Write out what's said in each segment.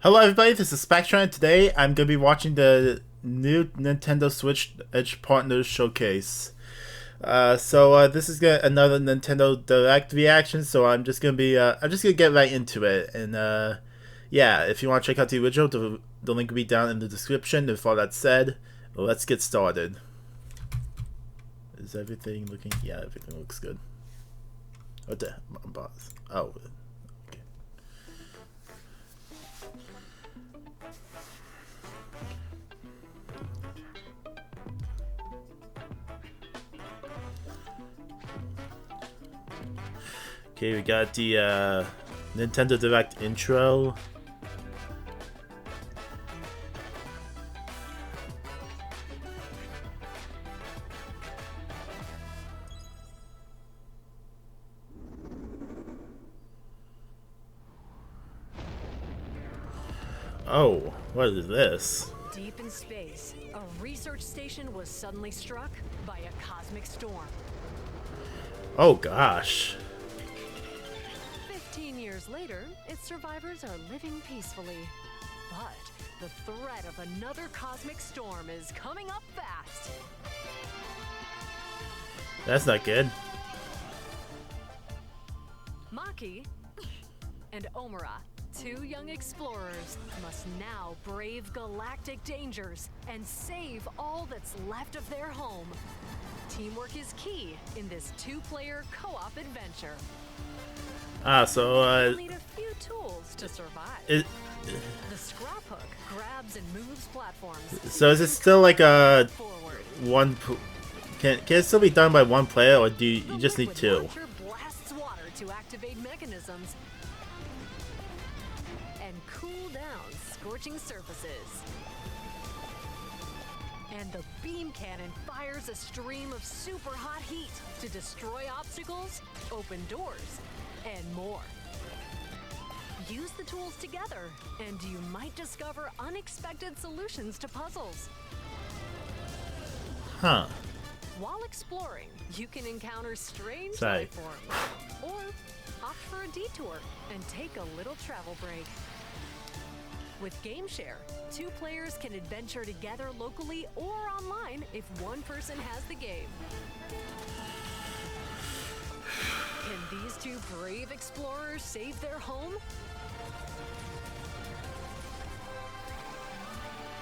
Hello, everybody. This is Spectron. Today, I'm going to be watching the new Nintendo Switch Edge Partners Showcase. This is another Nintendo Direct reaction. So I'm just gonna get right into it. Yeah, if you want to check out the original, the link will be down in the description. With all that said, let's get started. Is everything looking? Yeah, everything looks good. What the? Boss. Oh, okay. Okay, we got the Nintendo Direct intro. Oh, what is this? Deep in space, a research station was suddenly struck by a cosmic storm. Oh gosh. 15 years later, its survivors are living peacefully. But the threat of another cosmic storm is coming up fast. That's not good. Maki and Omura, two young explorers, must now brave galactic dangers and save all that's left of their home. Teamwork is key in this two-player co-op adventure. You'll need a few tools to survive. The scrap hook grabs and moves platforms. So is it still like a Forward. one? Can it still be done by one player, or do you just need The two? launcher blasts water to activate mechanisms and cool down scorching surfaces. And the beam cannon fires a stream of super hot heat to destroy obstacles, open doors, and more. Use the tools together, and you might discover unexpected solutions to puzzles. Huh? While exploring, you can encounter strange Sorry. life forms, or opt for a detour and take a little travel break. With GameShare, two players can adventure together locally or online if one person has the game. Can these two brave explorers save their home?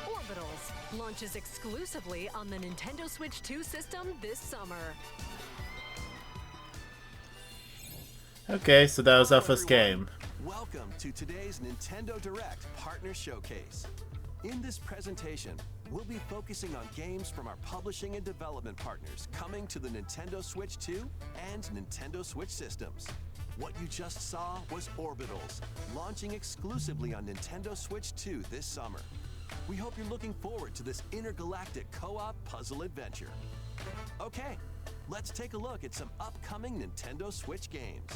Orbitals launches exclusively on the Nintendo Switch 2 system this summer. Okay, so that was our Hello, first everyone. game. Welcome to today's Nintendo Direct Partner Showcase. In this presentation, we'll be focusing on games from our publishing and development partners coming to the Nintendo Switch 2 and Nintendo Switch systems. What you just saw was Orbitals, launching exclusively on Nintendo Switch 2 this summer. We hope you're looking forward to this intergalactic co-op puzzle adventure. Okay, let's take a look at some upcoming Nintendo Switch games.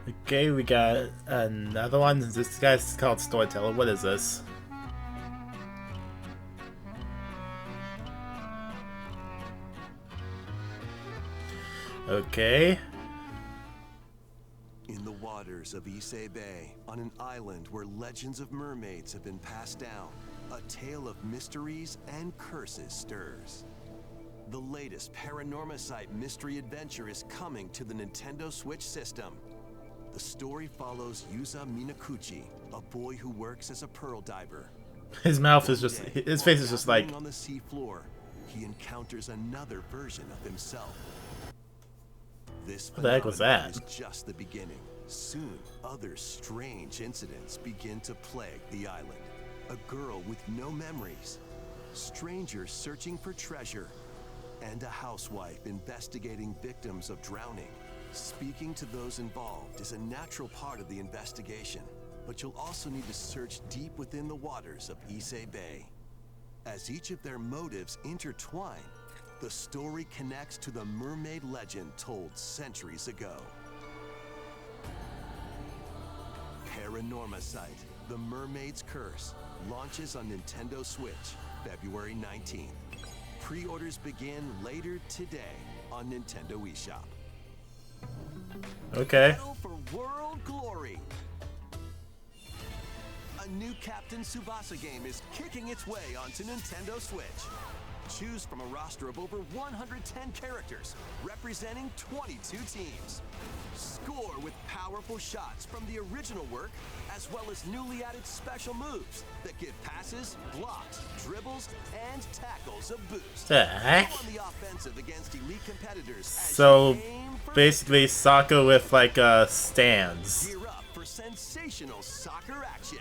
Okay, we got another one. This guy's called Storyteller. What is this? Okay. In the waters of Issei Bay, on an island where legends of mermaids have been passed down, a tale of mysteries and curses stirs. The latest Paranormacite mystery adventure is coming to the Nintendo Switch system. The story follows Yuza Minakuchi, a boy who works as a pearl diver. His mouth is One just. day, His while face is just like. dabbling on the sea floor, he encounters another version of himself. This What the heck was phenomenon that? is just the beginning. Soon, other strange incidents begin to plague the island. A girl with no memories, strangers searching for treasure, and a housewife investigating victims of drowning. Speaking to those involved is a natural part of the investigation, but you'll also need to search deep within the waters of Issei Bay. As each of their motives intertwine, the story connects to the mermaid legend told centuries ago. Paranormacite, The Mermaid's Curse, launches on Nintendo Switch, February 19th. Pre-orders begin later today on Nintendo eShop. Okay. Battle for World Glory. A new Captain Tsubasa game is kicking its way onto Nintendo Switch. Choose from a roster of over 110 characters, representing 22 teams. Score with powerful shots from the original work, as well as newly added special moves that give passes, blocks, dribbles, and tackles a boost. The heck? Go on the offensive against elite competitors as So you aim for basically soccer with like stands. Gear up for sensational soccer action.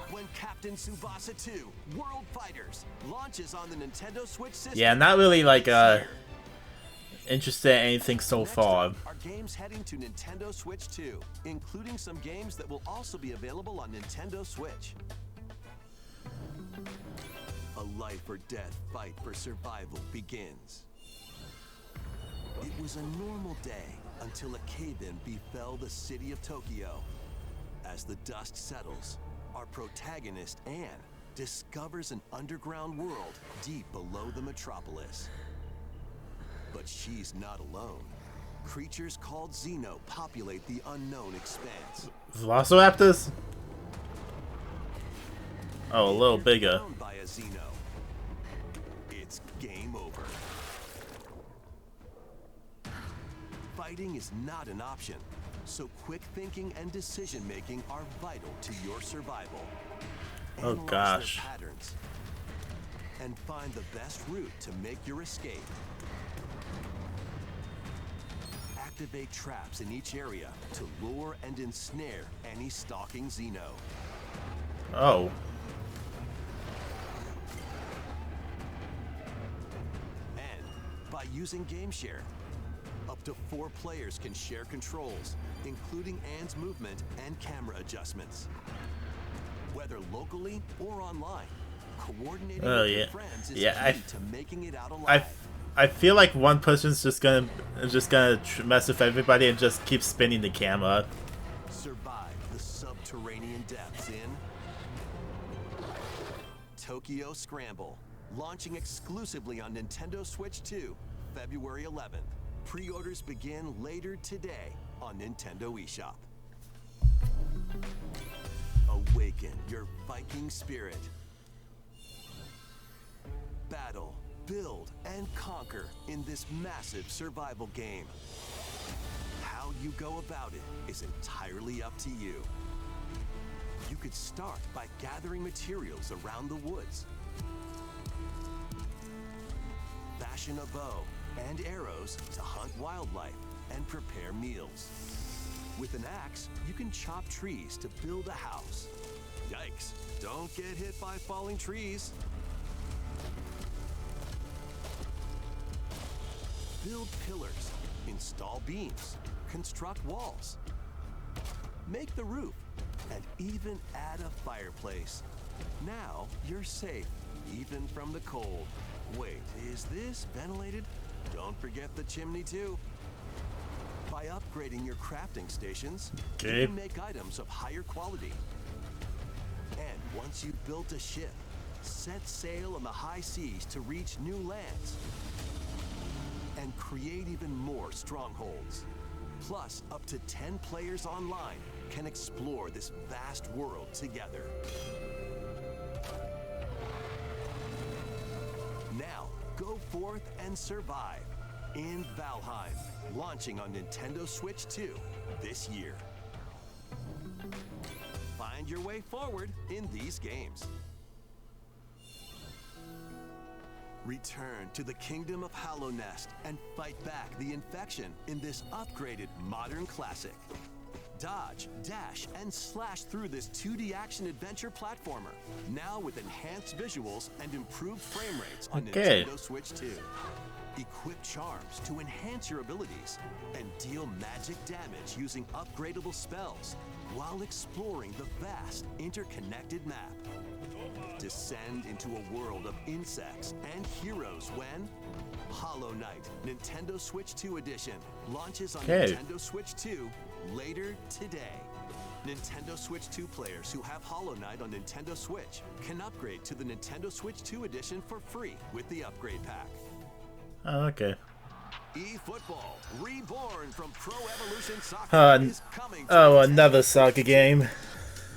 When Captain Tsubasa 2 World Fighters launches on the Nintendo Switch system. Yeah, not really like interested in anything so Next far. up are games heading to Nintendo Switch 2, including some games that will also be available on Nintendo Switch. A life or death fight for survival begins. It was a normal day until a cave-in befell the city of Tokyo. As the dust settles, our protagonist, Anne, discovers an underground world deep below the metropolis. But she's not alone. Creatures called Xeno populate the unknown expanse. Velociraptors? Oh, a little If you're bigger. found by a Xeno, it's game over. Fighting is not an option, so quick thinking and decision making are vital to your survival. Oh, Analyze gosh. their patterns and find the best route to make your escape. Activate traps in each area to lure and ensnare any stalking Xeno. Oh. And by using GameShare, up to 4 players can share controls, including Anne's movement and camera adjustments. Whether locally or online, coordinating Oh, with yeah. your friends is Yeah, key to making it out alive. I feel like one person's just gonna mess with everybody and just keep spinning the camera. Survive the subterranean depths in Tokyo Scramble, launching exclusively on Nintendo Switch 2, February 11th. Pre-orders begin later today on Nintendo eShop. Awaken your Viking spirit. Battle, build, and conquer in this massive survival game. How you go about it is entirely up to you. You could start by gathering materials around the woods. Fashion a bow and arrows to hunt wildlife and prepare meals. With an axe, you can chop trees to build a house. Yikes, don't get hit by falling trees. Build pillars, install beams, construct walls, make the roof, and even add a fireplace. Now you're safe, even from the cold. Wait, is this ventilated? Don't forget the chimney too. By upgrading your crafting stations, Okay. you can make items of higher quality. And once you've built a ship, set sail on the high seas to reach new lands and create even more strongholds. Plus, up to 10 players online can explore this vast world together. Now, go forth and survive in Valheim, launching on Nintendo Switch 2 this year. Find your way forward in these games. Return to the kingdom of Hallownest and fight back the infection in this upgraded modern classic. Dodge, dash, and slash through this 2D action-adventure platformer, now with enhanced visuals and improved frame rates on Okay. Nintendo Switch 2. Equip charms to enhance your abilities and deal magic damage using upgradable spells while exploring the vast interconnected map. Descend into a world of insects and heroes when Hollow Knight Nintendo Switch 2 Edition launches on Okay. Nintendo Switch 2 later today. Nintendo Switch 2 players who have Hollow Knight on Nintendo Switch can upgrade to the Nintendo Switch 2 edition for free with the upgrade pack. Oh, okay. eFootball, reborn from Pro Evolution Soccer, is coming to Nintendo another soccer game.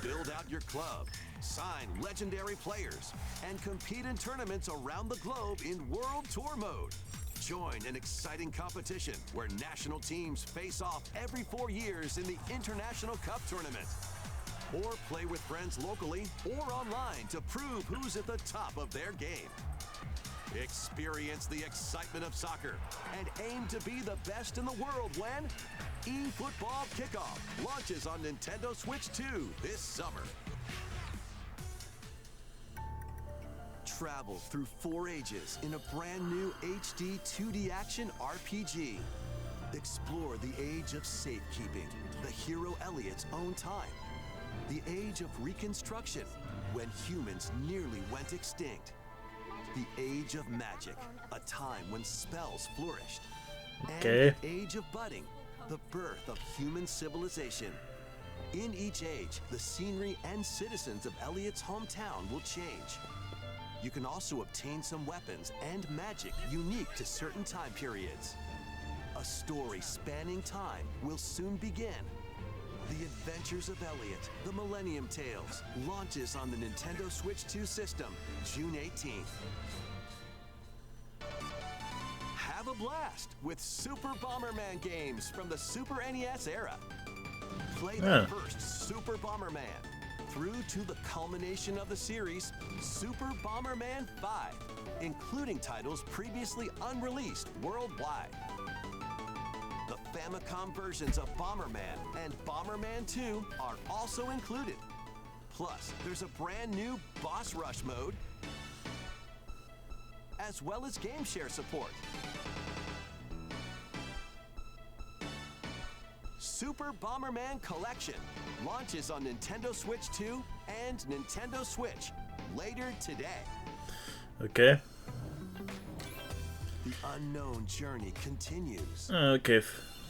Build out your club, sign legendary players, and compete in tournaments around the globe in World Tour mode. Join an exciting competition where national teams face off every 4 years in the International Cup Tournament. Or play with friends locally or online to prove who's at the top of their game. Experience the excitement of soccer and aim to be the best in the world when eFootball Kickoff launches on Nintendo Switch 2 this summer. Travel through 4 ages in a brand new HD 2D action RPG. Explore the age of safekeeping, the hero Elliot's own time. The age of reconstruction, when humans nearly went extinct. The age of magic, a time when spells flourished. Okay. And the age of budding, the birth of human civilization. In each age, the scenery and citizens of Elliot's hometown will change. You can also obtain some weapons and magic unique to certain time periods. A story spanning time will soon begin. The Adventures of Elliot, The Millennium Tales, launches on the Nintendo Switch 2 system, June 18th. Have a blast with Super Bomberman games from the Super NES era. Play the first Super Bomberman through to the culmination of the series, Super Bomberman 5, including titles previously unreleased worldwide. The Famicom versions of Bomberman and Bomberman 2 are also included. Plus, there's a brand new Boss Rush mode, as well as game share support. Super Bomberman Collection launches on Nintendo Switch 2 and Nintendo Switch later today. Okay. The unknown journey continues. Okay.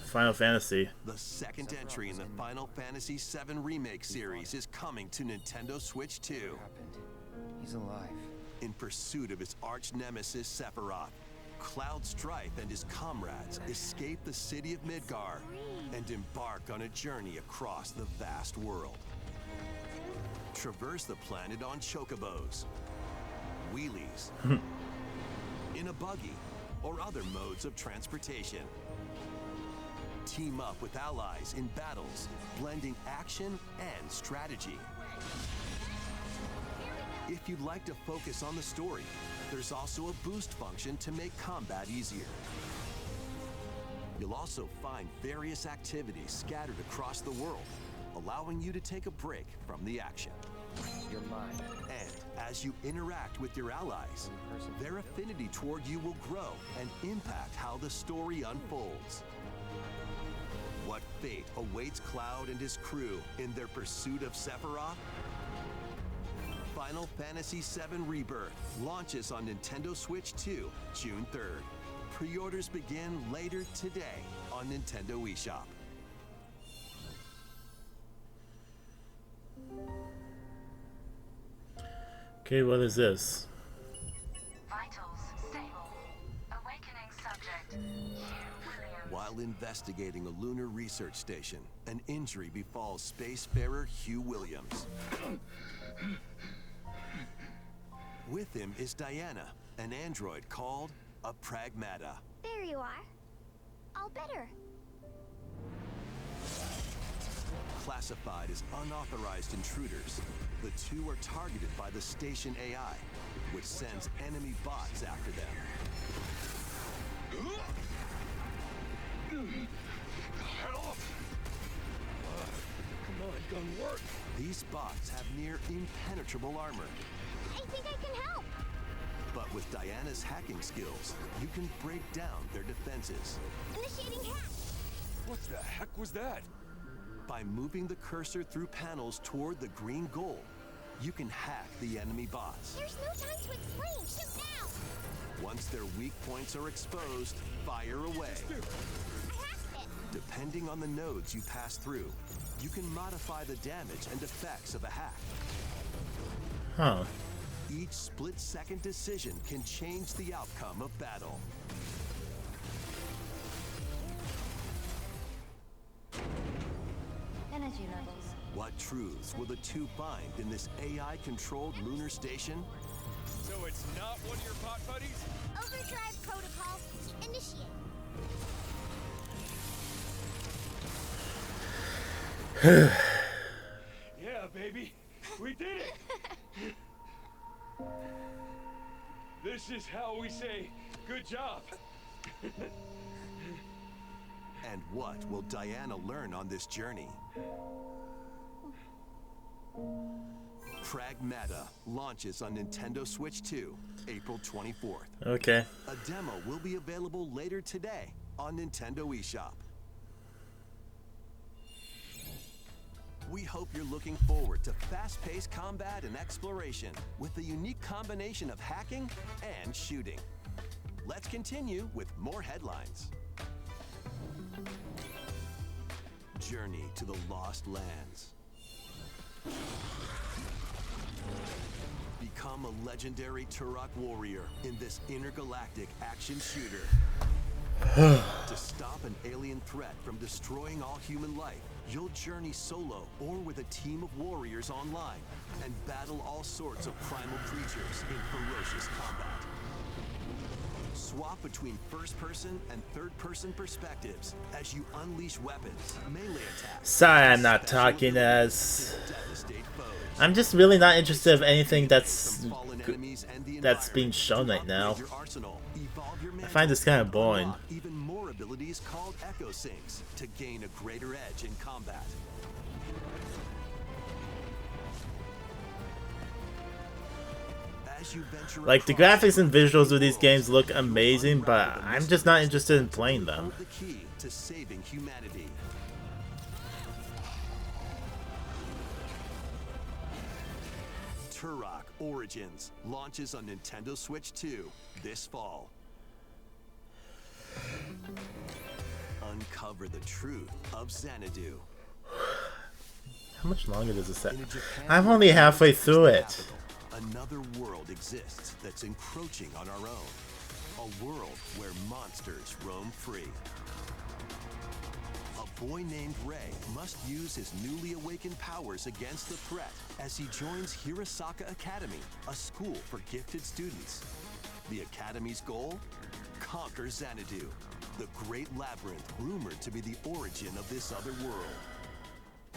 Final Fantasy. The second entry in the Final Fantasy VII Remake series is coming to Nintendo Switch 2. He's alive. In pursuit of his arch nemesis Sephiroth, Cloud Strife and his comrades escape the city of Midgar and embark on a journey across the vast world. Traverse the planet on chocobos, wheelies, in a buggy, or other modes of transportation. Team up with allies in battles, blending action and strategy. If you'd like to focus on the story, there's also a boost function to make combat easier. You'll also find various activities scattered across the world, allowing you to take a break from the action. You're mine. And as you interact with your allies, their affinity toward you will grow and impact how the story unfolds. What fate awaits Cloud and his crew in their pursuit of Sephiroth? Final Fantasy VII Rebirth launches on Nintendo Switch 2, June 3rd. Pre-orders begin later today on Nintendo eShop. Okay, what is this? Vitals stable. Awakening subject, Hugh Williams. While investigating a lunar research station, an injury befalls spacefarer Hugh Williams. With him is Diana, an android called a Pragmata. There you are. All better. Classified as unauthorized intruders, the two are targeted by the station AI, which sends enemy bots after them. Come on, gun work. These bots have near impenetrable armor. I think I can help. But with Diana's hacking skills, you can break down their defenses. Initiating hack. What the heck was that? By moving the cursor through panels toward the green goal, you can hack the enemy bots. There's no time to explain. Shoot now. Once their weak points are exposed, fire away. I hacked it. Depending on the nodes you pass through, you can modify the damage and effects of a hack. Huh. Each split-second decision can change the outcome of battle. Energy levels. What truths will the two find in this AI-controlled lunar station? So it's not one of your pot buddies? Overdrive protocol initiate. Yeah, baby. We did it! This is how we say good job. And what will Diana learn on this journey? Pragmata launches on Nintendo Switch 2, April 24th. Okay. A demo will be available later today on Nintendo eShop. We hope you're looking forward to fast-paced combat and exploration with a unique combination of hacking and shooting. Let's continue with more headlines. Journey to the Lost Lands. Become a legendary Turok warrior in this intergalactic action shooter. To stop an alien threat from destroying all human life, you'll journey solo or with a team of warriors online and battle all sorts of primal creatures in ferocious combat. Swap between first-person and third-person perspectives as you unleash weapons, melee attacks. Sorry, I'm not talking as. I'm just really not interested in anything that's being shown right now. I find this kind of boring. Even more abilities called Echo Syncs to gain a greater edge in combat. As you venture Like, the graphics and visuals of these games look amazing, but I'm just not interested in playing them. The key to saving humanity. Turok Origins launches on Nintendo Switch 2 this fall. Uncover the truth of Xanadu. How much longer does this set? In a Japan I'm only halfway through it. capital, another world exists that's encroaching on our own. A world where monsters roam free. A boy named Rei must use his newly awakened powers against the threat as he joins Hirasaka Academy, a school for gifted students. The Academy's goal? Conquer Xanadu, the great labyrinth rumored to be the origin of this other world.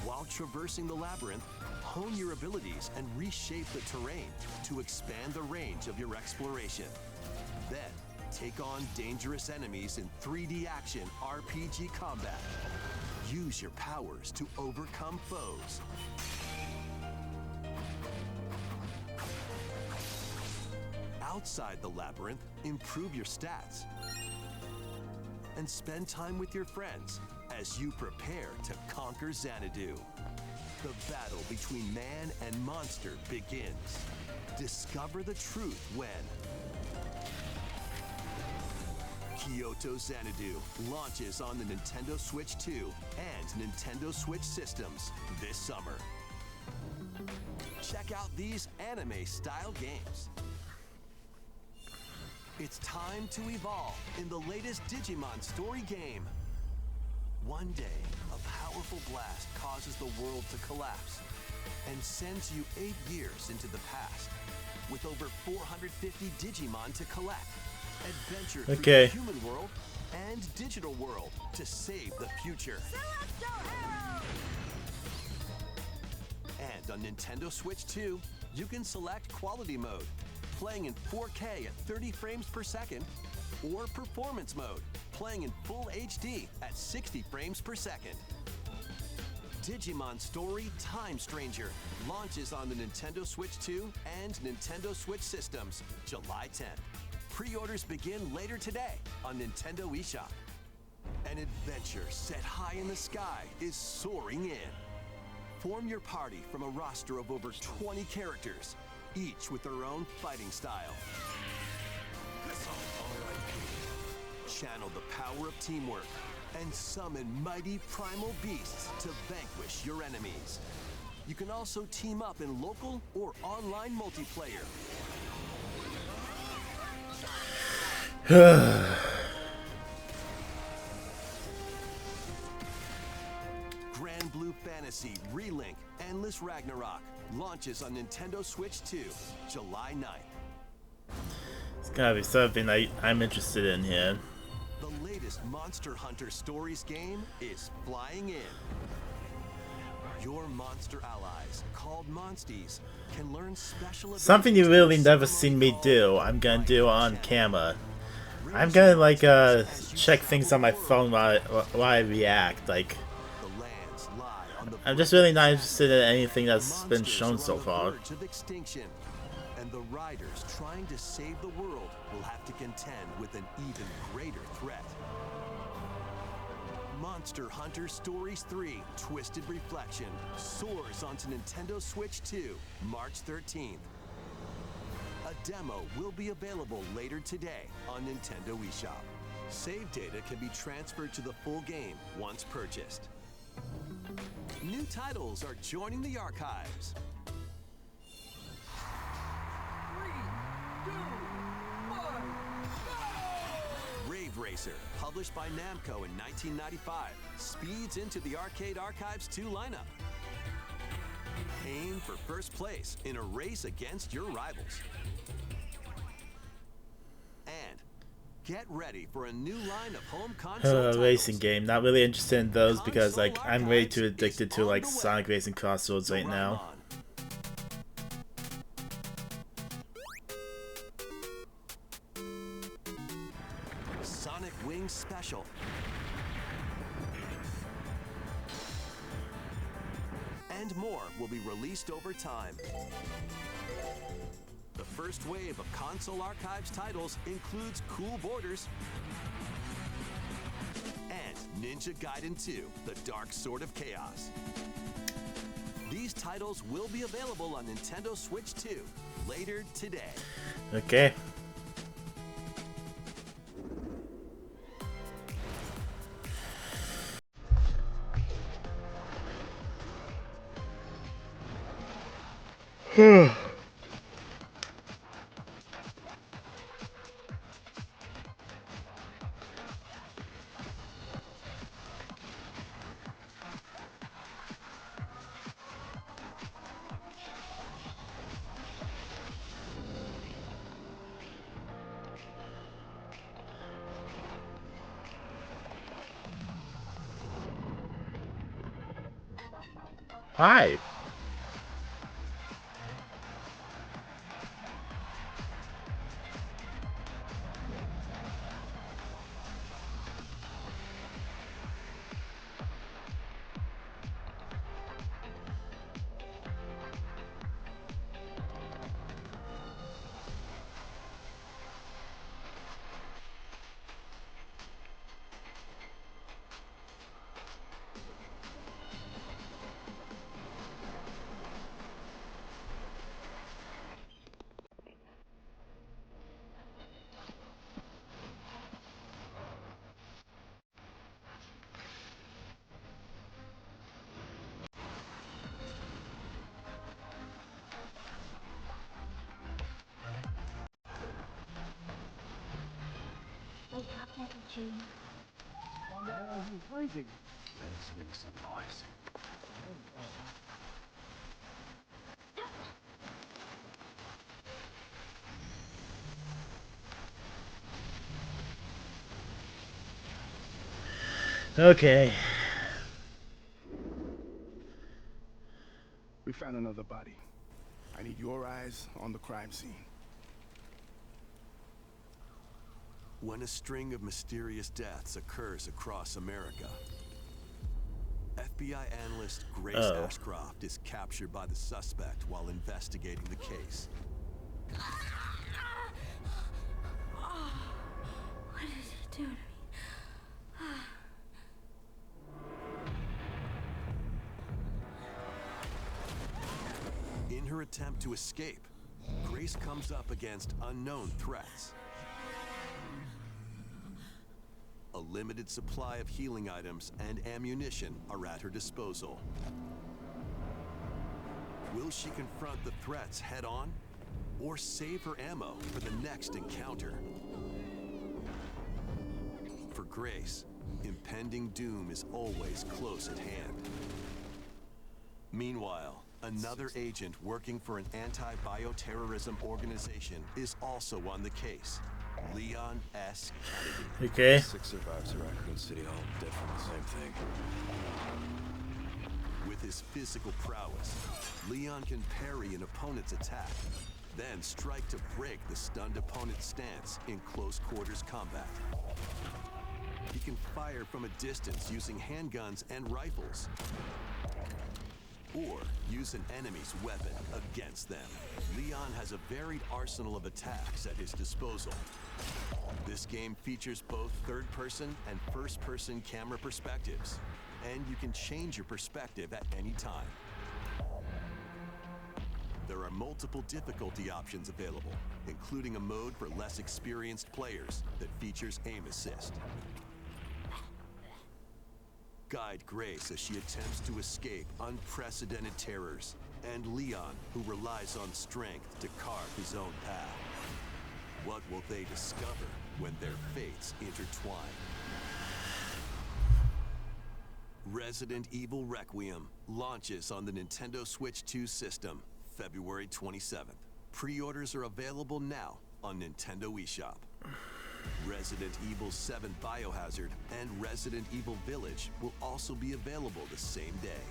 While traversing the labyrinth, hone your abilities and reshape the terrain to expand the range of your exploration. Then, take on dangerous enemies in 3D action RPG combat. Use your powers to overcome foes. Outside the labyrinth, improve your stats. And spend time with your friends as you prepare to conquer Xanadu. The battle between man and monster begins. Discover the truth when Kyoto Xanadu launches on the Nintendo Switch 2 and Nintendo Switch systems this summer. Check out these anime-style games. It's time to evolve in the latest Digimon story game. One day, a powerful blast causes the world to collapse and sends you 8 years into the past. With over 450 Digimon to collect, adventure through the human world and digital world to save the future. And on Nintendo Switch 2, you can select quality mode, playing in 4K at 30 frames per second, or performance mode, playing in full HD at 60 frames per second. Digimon Story Time Stranger launches on the Nintendo Switch 2 and Nintendo Switch systems July 10th. Pre-orders begin later today on Nintendo eShop. An adventure set high in the sky is soaring in. Form your party from a roster of over 20 characters, each with their own fighting style. Channel the power of teamwork and summon mighty primal beasts to vanquish your enemies. You can also team up in local or online multiplayer. Grand Blue Fantasy Relink Endless Ragnarok launches on Nintendo Switch 2, July 9th. It's gotta be something I'm interested in here. The latest Monster Hunter Stories game is flying in. Your monster allies, called Monsties, can learn special abilities. Something you really never seen me do, I'm gonna do on camera. I'm gonna like check things on my phone while I react. Like, The lands lie on the I'm just really not interested in anything that's been shown monsters are so on the far. verge of extinction, and the riders trying to save the world will have to contend with an even greater threat. Monster Hunter Stories 3 Twisted Reflection soars onto Nintendo Switch 2, March 13th. A demo will be available later today on Nintendo eShop. Save data can be transferred to the full game once purchased. New titles are joining the archives. 3, 2, 1, go! Rave Racer, published by Namco in 1995, speeds into the Arcade Archives 2 lineup. Aim for first place in a race against your rivals. And get ready for a new line of home console titles. Racing game. Not really interested in those because like I'm way too addicted to like Sonic Racing Crossroads right now. Sonic Wings Special. And more will be released over time. The first wave of console archives titles includes Cool Borders and Ninja Gaiden 2: The Dark Sword of Chaos. These titles will be available on Nintendo Switch 2 later today. Okay. Hi. Wake up, little June. Let's make some noise. Okay. We found another body. I need your eyes on the crime scene. When a string of mysterious deaths occurs across America, FBI analyst Grace Ashcroft is captured by the suspect while investigating the case. What did it do to me? In her attempt to escape, Grace comes up against unknown threats. A limited supply of healing items and ammunition are at her disposal. Will she confront the threats head-on, or save her ammo for the next encounter? For Grace, impending doom is always close at hand. Meanwhile, another agent working for an anti-bioterrorism organization is also on the case. Leon S. Kennedy. Okay. 6 survivors of Raccoon City, all dead from the same thing. With his physical prowess, Leon can parry an opponent's attack, then strike to break the stunned opponent's stance in close quarters combat. He can fire from a distance using handguns and rifles, or use an enemy's weapon against them. Leon has a varied arsenal of attacks at his disposal. This game features both third-person and first-person camera perspectives, and you can change your perspective at any time. There are multiple difficulty options available, including a mode for less experienced players that features aim assist. Guide Grace as she attempts to escape unprecedented terrors, and Leon, who relies on strength to carve his own path. What will they discover when their fates intertwine? Resident Evil Requiem launches on the Nintendo Switch 2 system February 27th. Pre-orders are available now on Nintendo eShop. Resident Evil 7 Biohazard and Resident Evil Village will also be available the same day.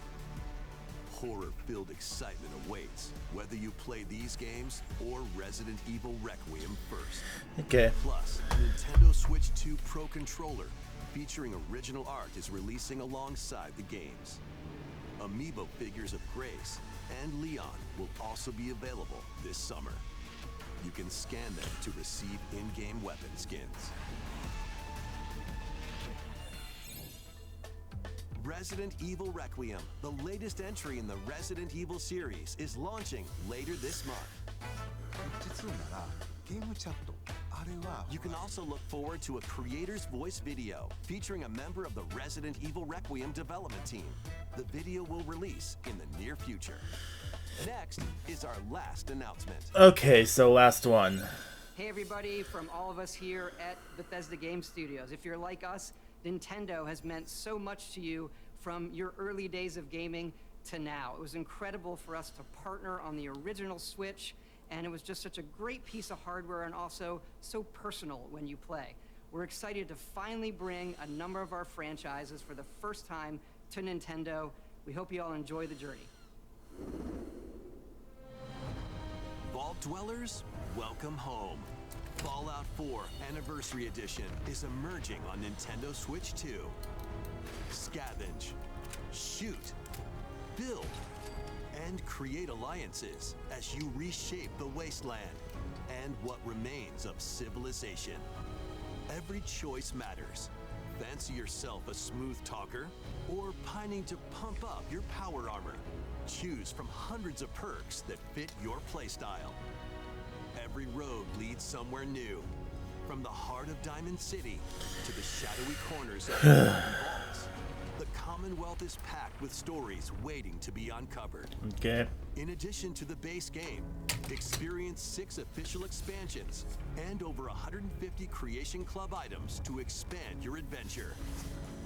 Horror-filled excitement awaits, whether you play these games or Resident Evil Requiem first. Okay. Plus, Nintendo Switch 2 Pro Controller featuring original art is releasing alongside the games. Amiibo figures of Grace and Leon will also be available this summer. You can scan them to receive in-game weapon skins. Resident Evil Requiem, the latest entry in the Resident Evil series, is launching later this month. You can also look forward to a creator's voice video featuring a member of the Resident Evil Requiem development team. The video will release in the near future. Next is our last announcement. Okay, so last one. Hey everybody, from all of us here at Bethesda Game Studios. If you're like us, Nintendo has meant so much to you from your early days of gaming to now. It was incredible for us to partner on the original Switch, and it was just such a great piece of hardware and also so personal when you play. We're excited to finally bring a number of our franchises for the first time to Nintendo. We hope you all enjoy the journey. Vault Dwellers, welcome home. Fallout 4 Anniversary Edition is emerging on Nintendo Switch 2. Scavenge, shoot, build, and create alliances as you reshape the wasteland and what remains of civilization. Every choice matters. Fancy yourself a smooth talker or pining to pump up your power armor? Choose from hundreds of perks that fit your playstyle. Every road leads somewhere new, from the heart of Diamond City to the shadowy corners of the vaults. The Commonwealth is packed with stories waiting to be uncovered. Okay. In addition to the base game, experience 6 official expansions and over 150 Creation Club items to expand your adventure.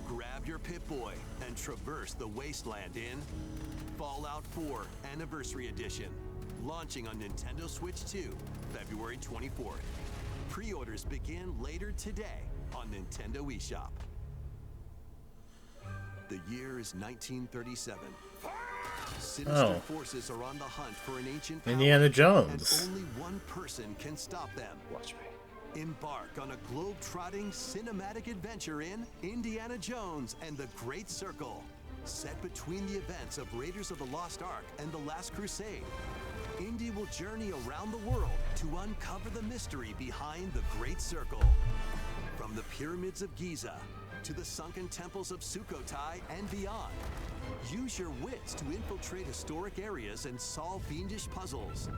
Grab your Pip-Boy and traverse the wasteland in Fallout 4 Anniversary Edition, launching on Nintendo Switch 2, February 24th. Pre-orders begin later today on Nintendo eShop. The year is 1937. Sinister forces are on the hunt for an ancient power, Indiana Jones. and only one person can stop them. Watch me. Embark on a globe-trotting cinematic adventure in Indiana Jones and the Great Circle. Set between the events of Raiders of the Lost Ark and The Last Crusade, Indy will journey around the world to uncover the mystery behind the Great Circle. From the pyramids of Giza to the sunken temples of Sukhothai and beyond, use your wits to infiltrate historic areas and solve fiendish puzzles.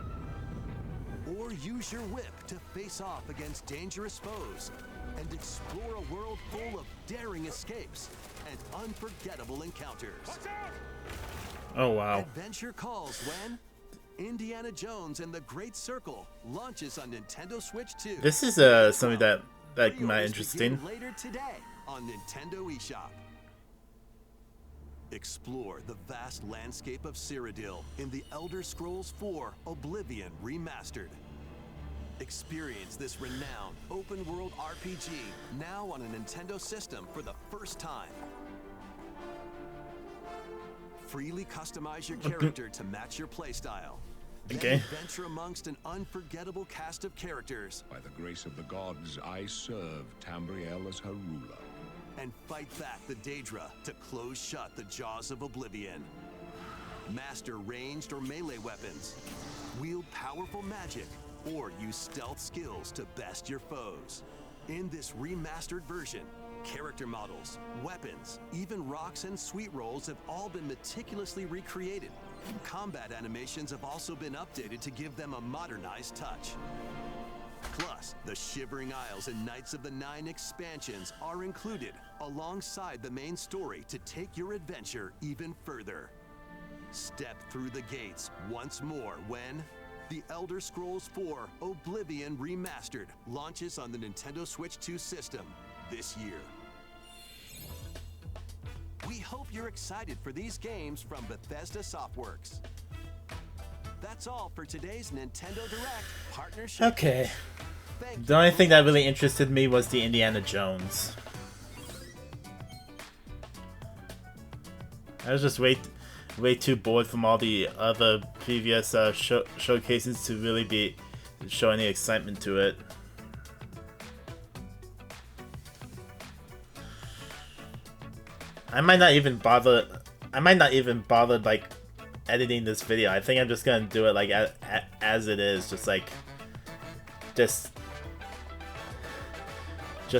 Or use your whip to face off against dangerous foes. and explore a world full of daring escapes and unforgettable encounters. Oh wow. Adventure calls when Indiana Jones and the Great Circle launches on Nintendo Switch 2. This is something that might Pre-orders interesting. begin later today on Nintendo eShop. Explore the vast landscape of Cyrodiil in The Elder Scrolls IV: Oblivion Remastered. Experience this renowned open-world RPG now on a Nintendo system for the first time. Freely customize your character to match your playstyle. Then Okay. adventure amongst an unforgettable cast of characters By the grace of the gods, I serve Tambriel as her ruler. and fight back the Daedra to close shut the jaws of Oblivion. Master ranged or melee weapons, wield powerful magic, or use stealth skills to best your foes. In this remastered version, character models, weapons, even rocks and sweet rolls have all been meticulously recreated. Combat animations have also been updated to give them a modernized touch. Plus, the Shivering Isles and Knights of the Nine expansions are included alongside the main story to take your adventure even further. Step through the gates once more when The Elder Scrolls IV: Oblivion Remastered launches on the Nintendo Switch 2 system this year. We hope you're excited for these games from Bethesda Softworks. That's all for today's Nintendo Direct partnership. Okay. Thank The only thing that really interested me was the Indiana Jones. I was just way too bored from all the other previous showcases to really show any excitement to it. I might not even bother like editing this video. I think I'm just gonna do it like as it is, just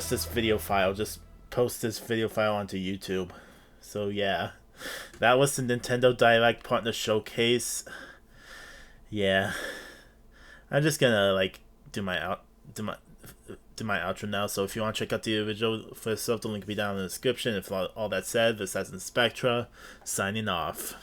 this video file. Just post this video file onto YouTube. So yeah, that was the Nintendo Direct Partner Showcase. Yeah, I'm just gonna like do my outro now. So if you want to check out the original for yourself, the link will be down in the description. If all that said, this has been Spectra signing off.